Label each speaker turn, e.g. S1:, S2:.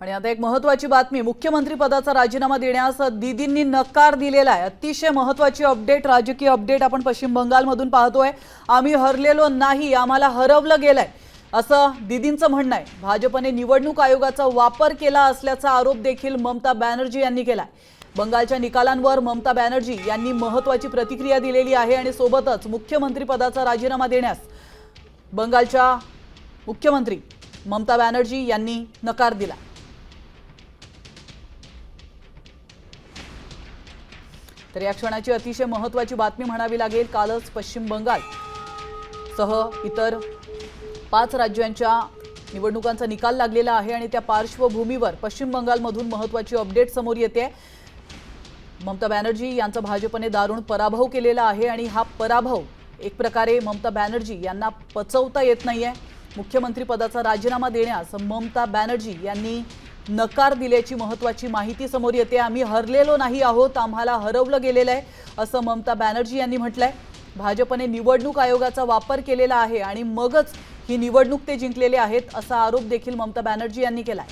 S1: आणि आता एक महत्त्वाची बातमी, मुख्यमंत्री पदाचा राजीनामा देण्यास दीदींनी नकार दिलेला आहे। अतिशय महत्त्वाची अपडेट, राजकीय अपडेट आपण पश्चिम बंगालमधून पाहतोय। आम्ही हरलेलो नाही, आम्हाला हरवलं गेलंय असं दीदींचं म्हणणं आहे। भाजपने निवडणूक आयोगाचा वापर केला असल्याचा आरोप देखील ममता बॅनर्जी यांनी केलाय। बंगालच्या निकालांवर ममता बॅनर्जी यांनी महत्त्वाची प्रतिक्रिया दिलेली आहे आणि सोबतच मुख्यमंत्री पदाचा राजीनामा देण्यास बंगालच्या मुख्यमंत्री ममता बॅनर्जी यांनी नकार दिला। तर या क्षणाची अतिशय महत्त्वाची बातमी म्हणावी लागेल। कालच पश्चिम बंगाल सह इतर 5 राज्यांच्या निवडणुकांचा निकाल लागलेला आहे आणि त्या पार्श्वभूमीवर पश्चिम बंगालमधून महत्त्वाची अपडेट समोर येते। ममता बॅनर्जी यांचा भाजपने दारुण पराभव केलेला आहे आणि हा पराभव एक प्रकारे ममता बॅनर्जी यांना पचवता येत नाहीये। मुख्यमंत्री पदाचा राजीनामा देण्यास ममता बॅनर्जी यांनी नकार दिल्याची महत्त्वाची माहिती समोर येते। आम्ही हरलेलो नाही आहोत, आम्हाला हरवलं गेलेलं आहे असं ममता बॅनर्जी यांनी म्हटलंय। भाजपने निवडणूक आयोगाचा वापर केलेला आहे आणि मगच ही निवडणूक ते जिंकलेले आहेत असा आरोप देखील ममता बॅनर्जी यांनी केलाय।